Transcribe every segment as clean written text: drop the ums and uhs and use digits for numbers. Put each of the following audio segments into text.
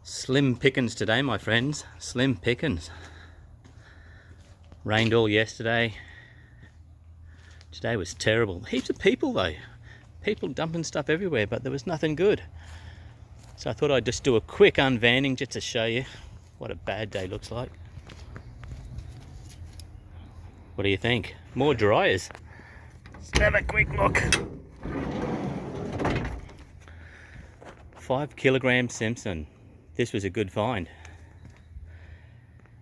Slim pickings today, my friends. Slim pickings. Rained all yesterday. Today was terrible. Heaps of people though. People dumping stuff everywhere, but there was nothing good. So I thought I'd just do a quick unvanning just to show you what a bad day looks like. What do you think? More dryers. Let's have a quick look. 5 kilogram Simpson. This was a good find.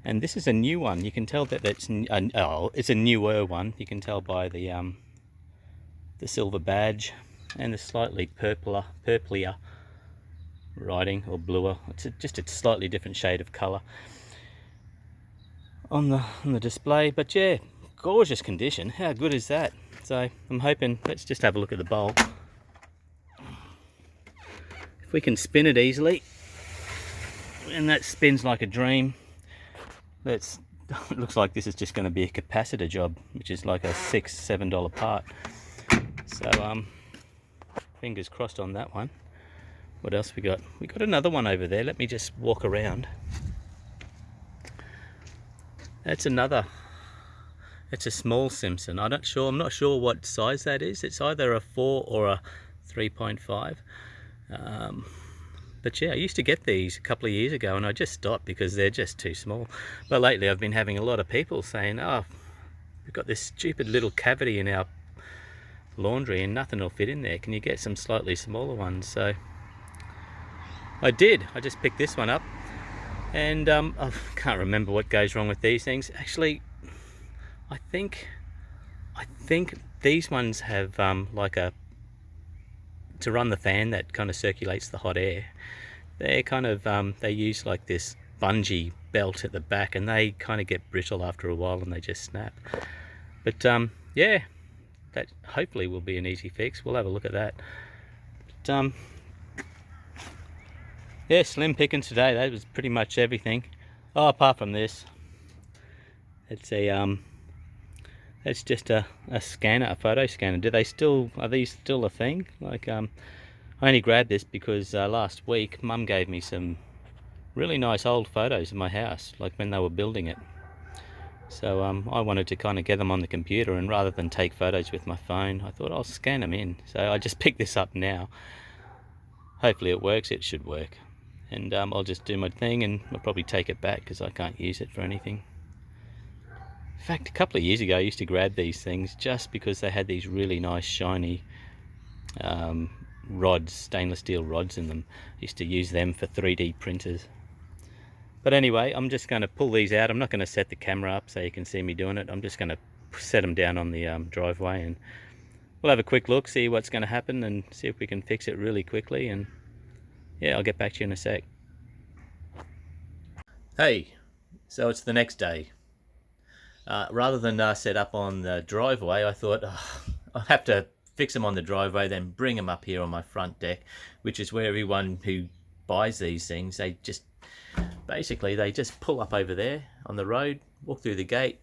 And this is a new one. You can tell that it's a newer one. You can tell by the silver badge and the slightly purplier writing, or bluer. It's just a slightly different shade of colour on the display. But yeah, gorgeous condition. How good is that? So I'm hoping, let's just have a look at the bowl. If we can spin it easily, and that spins like a dream. It looks like this is just going to be a capacitor job, which is like a $6-7 part. So fingers crossed on that one. What else we got? We got another one over there. Let me just walk around. That's another. It's a small Simpson. I'm not sure what size that is. It's either a 4 or a 3.5. But yeah, I used to get these a couple of years ago and I just stopped because they're just too small. But lately I've been having a lot of people saying, oh, we've got this stupid little cavity in our laundry and nothing will fit in there. Can you get some slightly smaller ones? So I did. I just picked this one up. And I can't remember what goes wrong with these things. Actually, I think these ones have like a, to run the fan that kind of circulates the hot air. They're kind of they use like this bungy belt at the back, and they kind of get brittle after a while and they just snap. But yeah, that hopefully will be an easy fix. We'll have a look at that. But, yeah, slim pickings today. That was pretty much everything. Oh, apart from this, it's a it's just a scanner, a photo scanner. Are these still a thing? Like, I only grabbed this because last week Mum gave me some really nice old photos of my house, like when they were building it. So I wanted to kind of get them on the computer, and rather than take photos with my phone, I thought I'll scan them in. So I just picked this up now. Hopefully it works. It should work. And I'll just do my thing, and I'll probably take it back because I can't use it for anything. In fact, a couple of years ago I used to grab these things just because they had these really nice shiny rods, stainless steel rods in them. I used to use them for 3D printers. But anyway, I'm just going to pull these out. I'm not going to set the camera up so you can see me doing it. I'm just going to set them down on the driveway, and we'll have a quick look, see what's going to happen, and see if we can fix it really quickly. And yeah, I'll get back to you in a sec. Hey, so it's the next day. Rather than set up on the driveway, I thought I'll have to fix them on the driveway, then bring them up here on my front deck, which is where everyone who buys these things, they just pull up over there on the road, walk through the gate,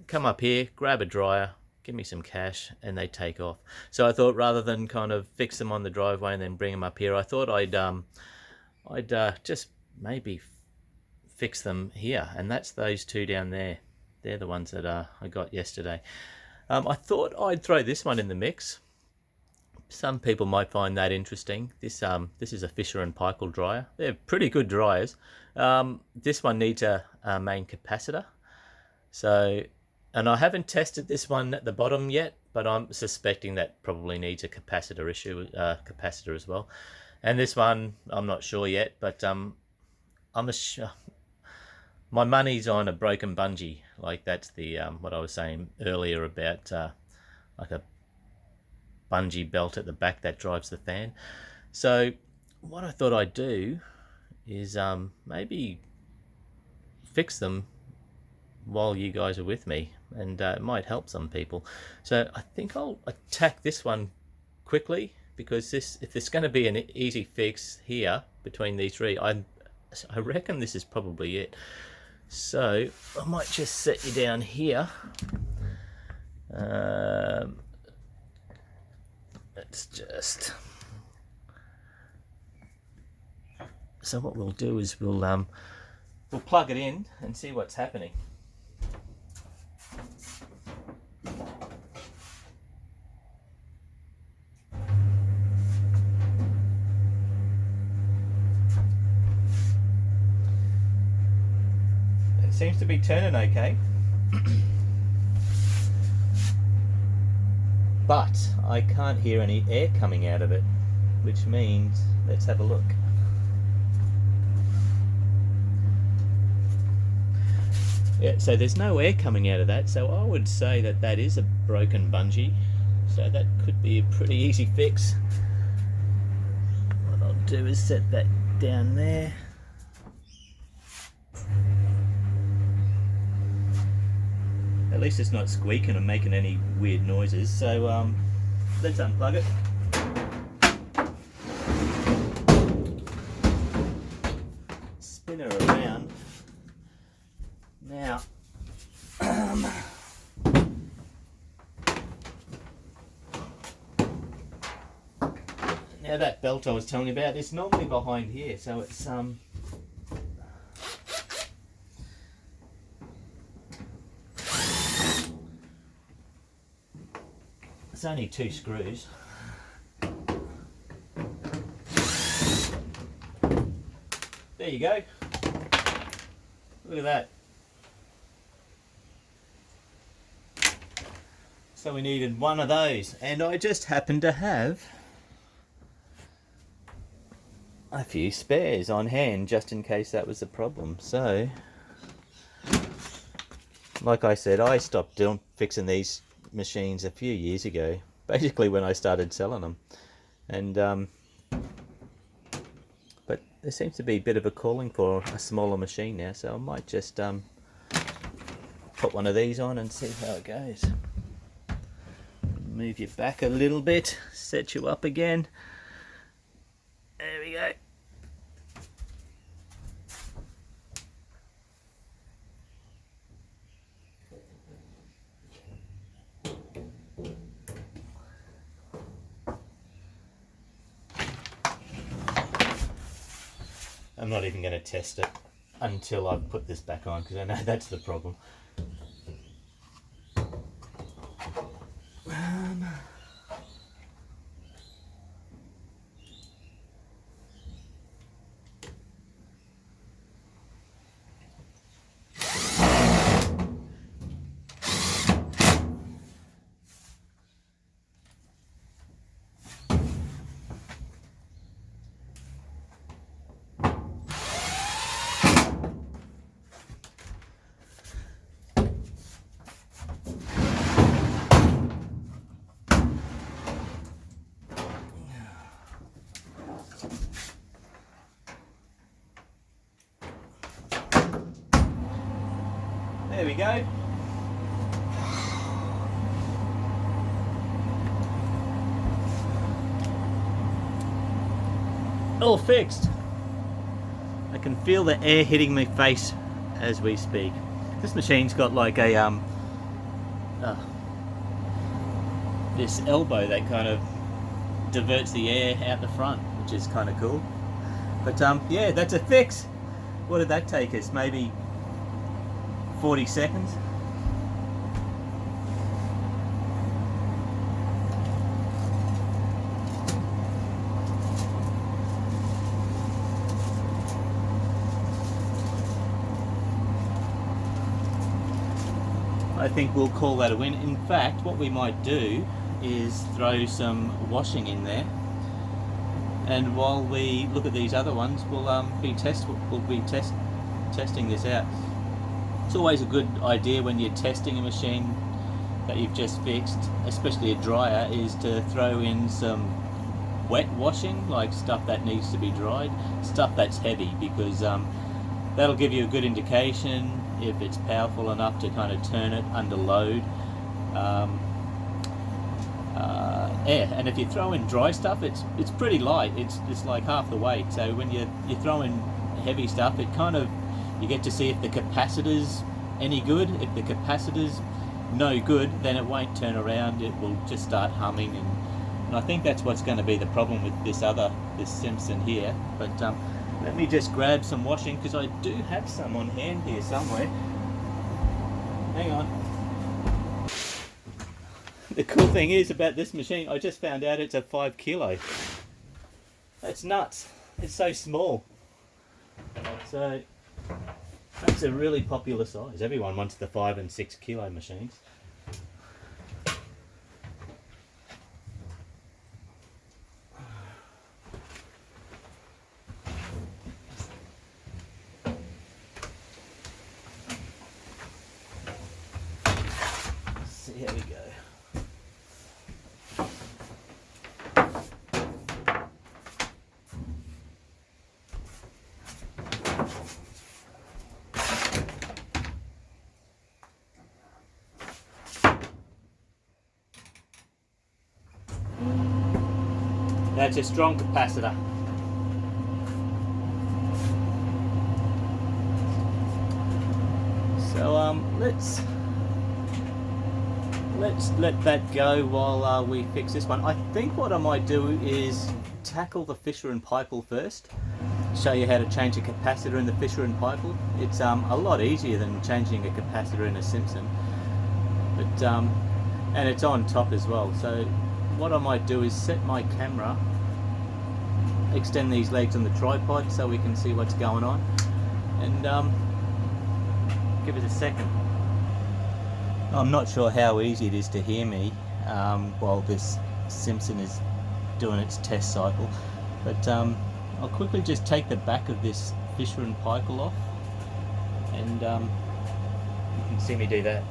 come up here, grab a dryer, give me some cash, and they take off. So I thought, rather than kind of fix them on the driveway and then bring them up here, I thought I'd just maybe fix them here, and that's those two down there. They're the ones that I got yesterday. I thought I'd throw this one in the mix. Some people might find that interesting. This is a Fisher and Paykel dryer. They're pretty good dryers. This one needs a main capacitor. So, and I haven't tested this one at the bottom yet, but I'm suspecting that probably needs a capacitor capacitor as well. And this one, I'm not sure yet, but my money's on a broken bungee. Like, that's the what I was saying earlier about like a bungee belt at the back that drives the fan. So what I thought I'd do is maybe fix them while you guys are with me, and it might help some people. So I think I'll attack this one quickly, because if there's going to be an easy fix here between these three, I reckon this is probably it. So I might just set you down here. Let's just So what we'll do is we'll plug it in and see what's happening. It seems to be turning okay. But I can't hear any air coming out of it, which means, let's have a look. Yeah, so there's no air coming out of that, so I would say that that is a broken bungee. So that could be a pretty easy fix. What I'll do is set that down there. At least it's not squeaking or making any weird noises. So let's unplug it. Spin her around. Now, now that belt I was telling you about, it's normally behind here, so it's only 2 screws. There you go. Look at that. So we needed one of those, and I just happen to have a few spares on hand just in case that was a problem. So, like I said, I stopped fixing these machines a few years ago, basically when I started selling them, and but there seems to be a bit of a calling for a smaller machine now, so I might just put one of these on and see how it goes. Move you back a little bit, set you up again. There we go. I'm not even going to test it until I've put this back on, because I know that's the problem. There we go. All fixed. I can feel the air hitting my face as we speak. This machine's got like a this elbow that kind of diverts the air out the front, which is kind of cool. But yeah, that's a fix. What did that take us? Maybe 40 seconds. I think we'll call that a win. In fact, what we might do is throw some washing in there, and while we look at these other ones, we'll be testing this out. It's always a good idea when you're testing a machine that you've just fixed, especially a dryer, is to throw in some wet washing, like stuff that needs to be dried, stuff that's heavy, because that'll give you a good indication if it's powerful enough to kind of turn it under load. Yeah, and if you throw in dry stuff, it's pretty light. It's like half the weight. So when you throw in heavy stuff, it kind of, you get to see if the capacitor's any good. If the capacitor's no good, then it won't turn around. It will just start humming, and I think that's what's going to be the problem with this Simpson here. But Let me just grab some washing because I do have some on hand here somewhere. Hang on. The cool thing is about this machine, I just found out it's a 5 kilo. That's nuts. It's so small. So that's a really popular size. Everyone wants the 5 and 6 kilo machines. So here we go. That's a strong capacitor. So let's let that go while we fix this one. I think what I might do is tackle the Fisher and Paykel first. Show you how to change a capacitor in the Fisher and Paykel. It's a lot easier than changing a capacitor in a Simpson, but and it's on top as well. So what I might do is set my camera, extend these legs on the tripod so we can see what's going on, and give it a second. I'm not sure how easy it is to hear me while this Simpson is doing its test cycle, but I'll quickly just take the back of this Fisher and Paykel off, and you can see me do that.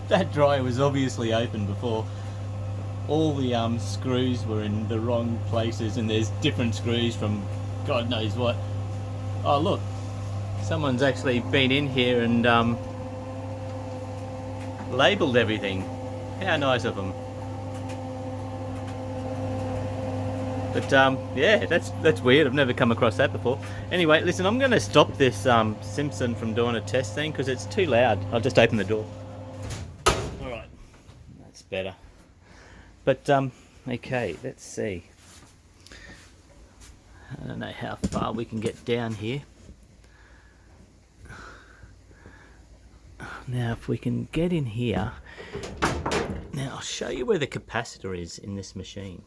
That dryer was obviously open before. All the screws were in the wrong places, and there's different screws from God knows what. Oh look, someone's actually been in here and labelled everything. How nice of them. But yeah, that's weird. I've never come across that before. Anyway, listen, I'm going to stop this Simpson from doing a test thing because it's too loud. I'll just open the door. Alright, that's better. But okay, let's see. I don't know how far we can get down here. Now if we can get in here. Now I'll show you where the capacitor is in this machine.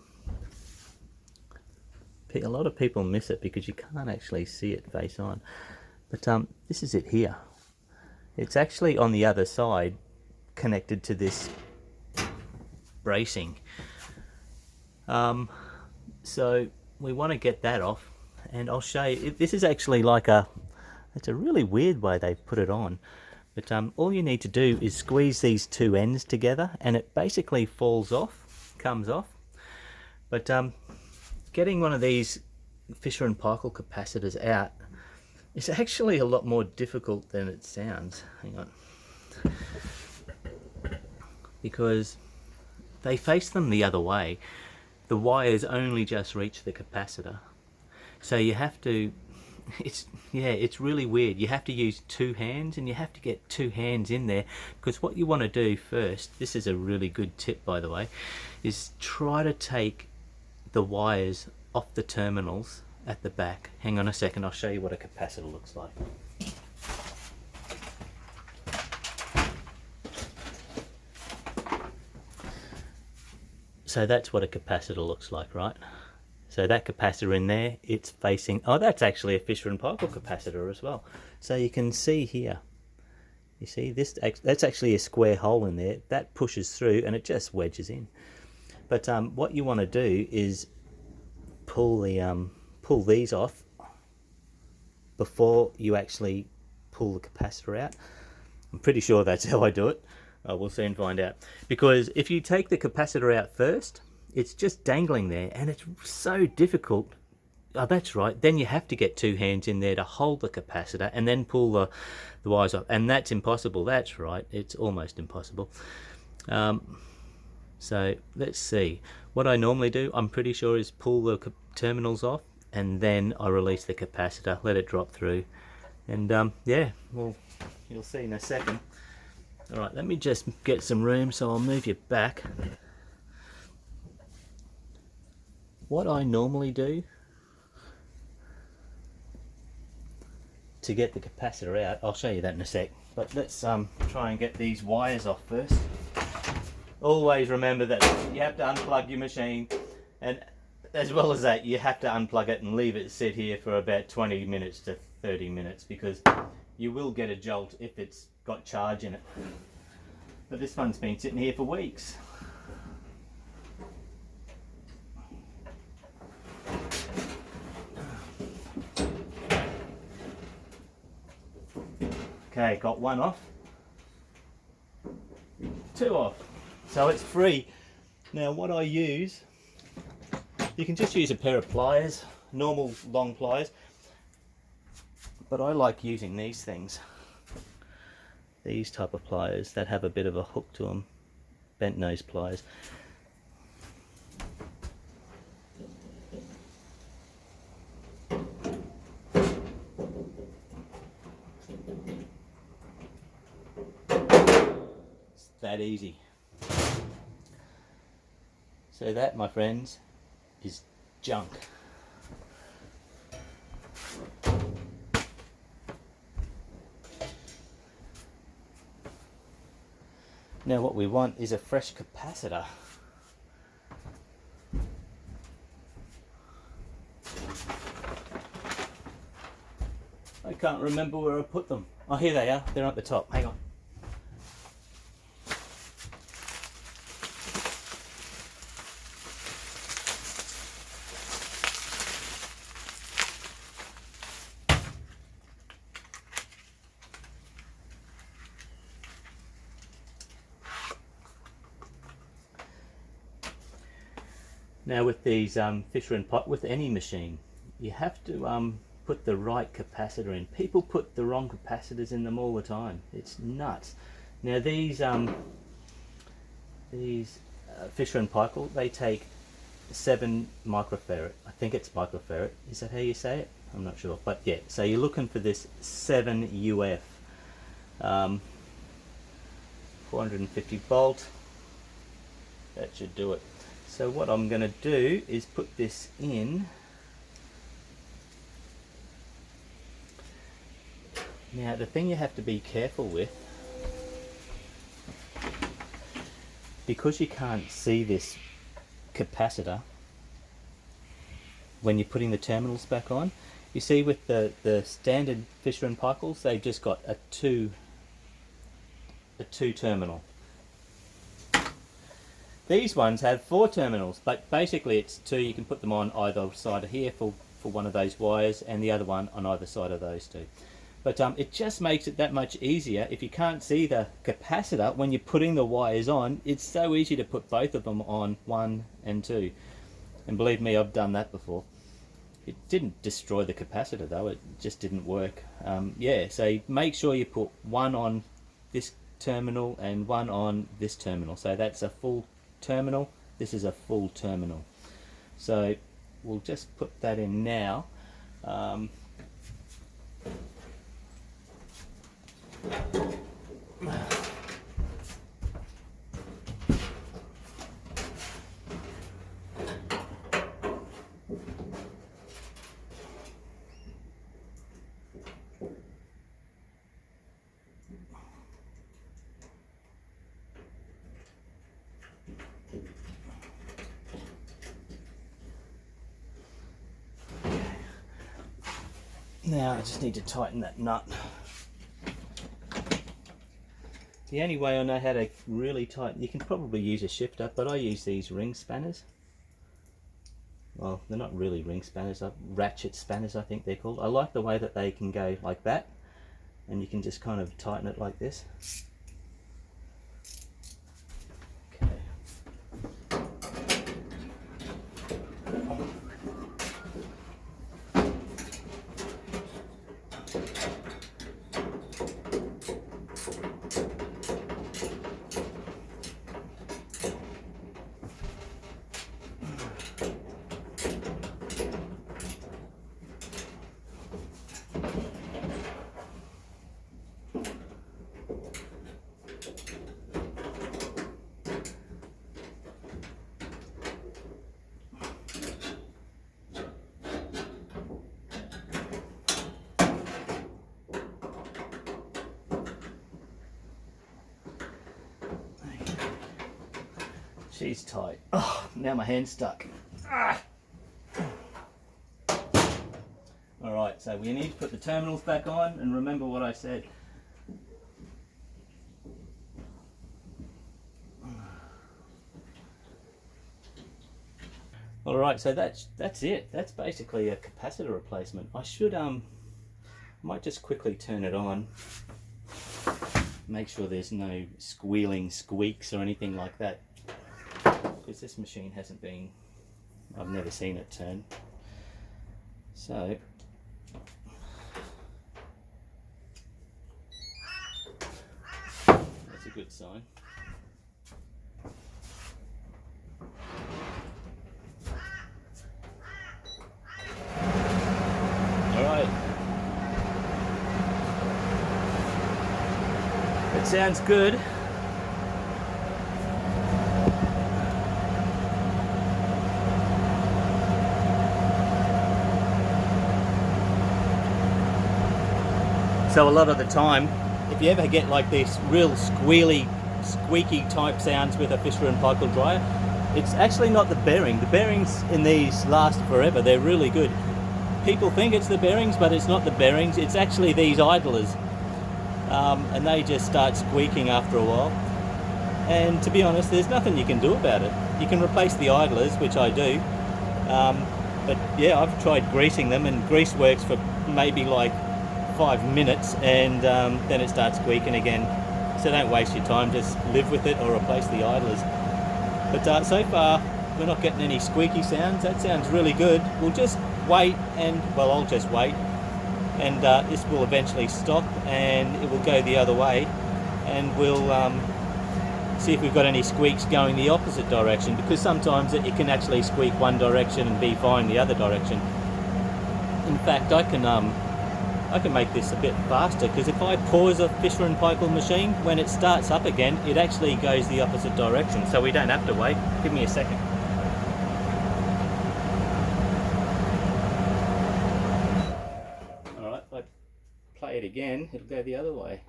A lot of people miss it because you can't actually see it face on. But this is it here. It's actually on the other side connected to this bracing. So we want to get that off, and I'll show you. This is actually like it's a really weird way they've put it on. But all you need to do is squeeze these two ends together and it basically falls off, comes off. But getting one of these Fisher and Paykel capacitors out is actually a lot more difficult than it sounds. Hang on. Because they face them the other way. The wires only just reach the capacitor. So you have to, it's really weird. You have to use two hands, and you have to get two hands in there, because what you want to do first, this is a really good tip by the way, is try to take the wires off the terminals at the back. Hang on a second, I'll show you what a capacitor looks like. So that's what a capacitor looks like, right? So that capacitor in there, it's facing, oh, that's actually a Fisher and Paykel capacitor as well. So you can see here, you see this, that's actually a square hole in there that pushes through and it just wedges in. But what you want to do is pull these off before you actually pull the capacitor out. I'm pretty sure that's how I do it. We'll soon find out. Because if you take the capacitor out first, it's just dangling there, and it's so difficult Oh, that's right. Then you have to get two hands in there to hold the capacitor and then pull the wires off. And that's impossible. That's right. It's almost impossible. So let's see. What I normally do, I'm pretty sure, is pull the terminals off and then I release the capacitor, let it drop through. And yeah, well, you'll see in a second. Alright, let me just get some room, so I'll move you back. What I normally do to get the capacitor out, I'll show you that in a sec, but let's try and get these wires off first. Always remember that you have to unplug your machine, and as well as that, you have to unplug it and leave it sit here for about 20 minutes to 30 minutes, because you will get a jolt if it's got charge in it. But this one's been sitting here for weeks. Okay, got one off, two off, so it's free. Now what I use, you can just use a pair of pliers, normal long pliers, but I like using these things, these type of pliers that have a bit of a hook to them, bent nose pliers. That easy. So that, my friends, is junk. Now what we want is a fresh capacitor. I can't remember where I put them. Oh, here they are. They're at the top. Hang on. Now with these Fisher and Paykel, with any machine, you have to put the right capacitor in. People put the wrong capacitors in them all the time. It's nuts. Now these Fisher and Paykel, they take 7 microfarad. I think it's microfarad. Is that how you say it? I'm not sure. But yeah, so you're looking for this 7 UF. 450 volt. That should do it. So what I'm going to do is put this in. Now the thing you have to be careful with, because you can't see this capacitor when you're putting the terminals back on, you see with the standard Fisher and Paykels, they've just got a two terminal. These ones have 4 terminals, but basically it's 2. You can put them on either side of here for one of those wires, and the other one on either side of those 2. But it just makes it that much easier. If you can't see the capacitor when you're putting the wires on, it's so easy to put both of them on 1 and 2. And believe me, I've done that before. It didn't destroy the capacitor though, it just didn't work. Yeah, so make sure you put one on this terminal and one on this terminal. So that's a full terminal, this is a full terminal. So we'll just put that in now. Now I just need to tighten that nut. The only way I know how to really tighten, you can probably use a shifter, but I use these ring spanners. Well, they're not really ring spanners, ratchet spanners I think they're called. I like the way that they can go like that, and you can just kind of tighten it like this. She's tight. Oh, now my hand's stuck. Ah. Alright, so we need to put the terminals back on, and remember what I said. Alright, so that's it. That's basically a capacitor replacement. I might just quickly turn it on. Make sure there's no squealing squeaks or anything like that. Because this machine hasn't been, I've never seen it turn. So, that's a good sign. Alright. It sounds good. So a lot of the time, if you ever get like this real squealy, squeaky type sounds with a Fisher and Paykel dryer, it's actually not the bearing. The bearings in these last forever. They're really good. People think it's the bearings, but it's not the bearings. It's actually these idlers. And they just start squeaking after a while. And to be honest, there's nothing you can do about it. You can replace the idlers, which I do. But yeah, I've tried greasing them, and grease works for maybe like 5 minutes, and then it starts squeaking again. So don't waste your time, just live with it or replace the idlers. But so far we're not getting any squeaky sounds. That sounds really good. We'll just wait, and well, I'll just wait, and this will eventually stop and it will go the other way, and we'll see if we've got any squeaks going the opposite direction, because sometimes it can actually squeak one direction and be fine the other direction. In fact, I can make this a bit faster, because if I pause a Fisher and Paykel machine, when it starts up again, it actually goes the opposite direction, so we don't have to wait. Give me a second. Alright, if I play it again, it'll go the other way.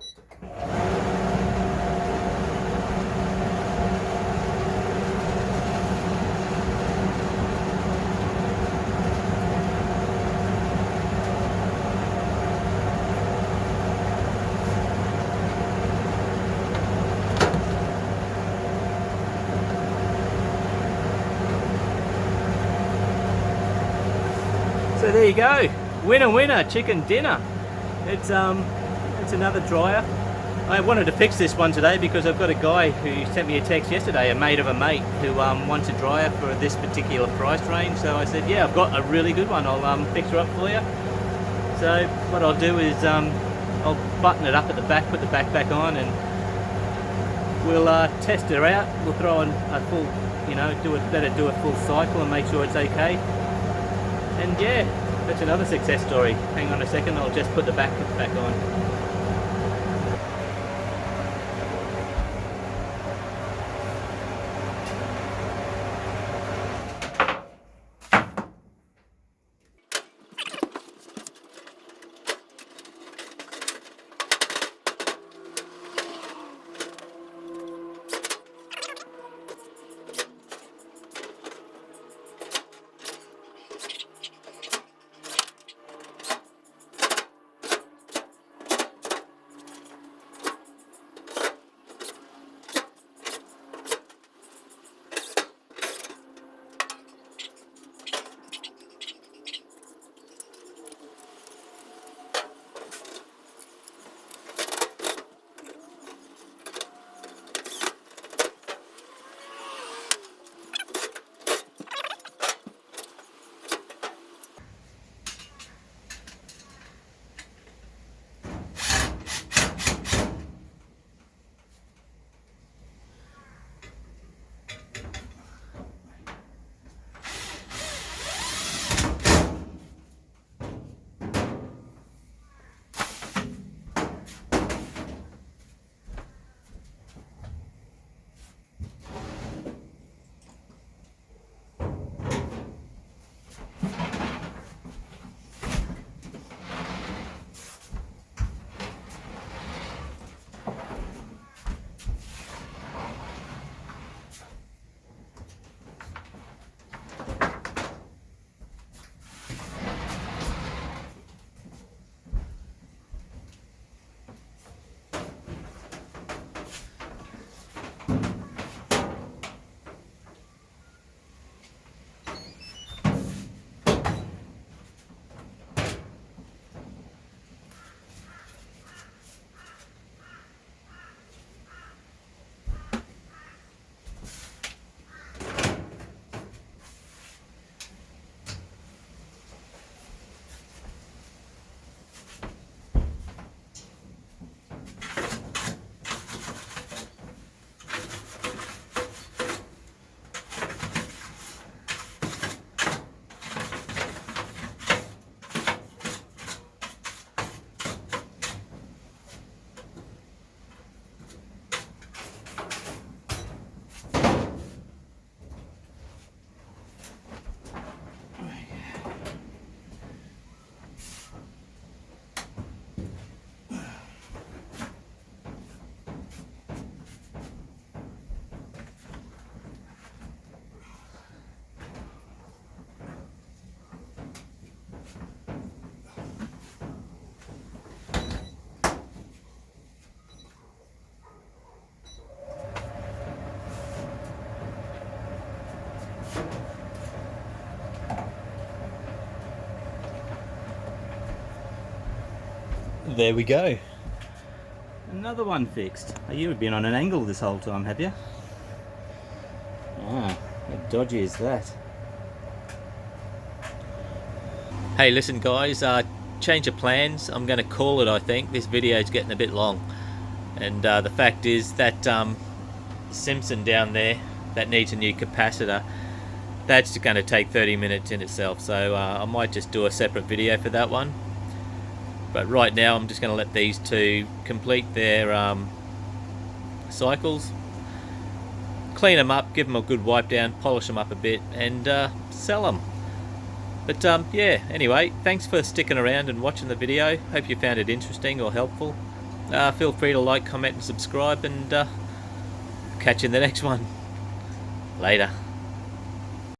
So there you go, winner winner, chicken dinner. It's another dryer. I wanted to fix this one today because I've got a guy who sent me a text yesterday, a mate of a mate, who wants a dryer for this particular price range. So I said, yeah, I've got a really good one, I'll fix her up for you. So what I'll do is I'll button it up at the back, put the back on, and we'll test her out. We'll throw in a full, do a full cycle and make sure it's okay. And yeah, that's another success story. Hang on a second, I'll just put the back on. There we go. Another one fixed. Oh, you've been on an angle this whole time, have you? Ah, how dodgy is that? Hey, listen guys, change of plans. I'm going to call it, I think. This video is getting a bit long. And the fact is that Simpson down there, that needs a new capacitor, that's going to take 30 minutes in itself. So I might just do a separate video for that one. But right now I'm just going to let these two complete their cycles. Clean them up, give them a good wipe down, polish them up a bit, and sell them. But yeah, anyway, thanks for sticking around and watching the video. Hope you found it interesting or helpful. Feel free to like, comment and subscribe, and catch you in the next one. Later.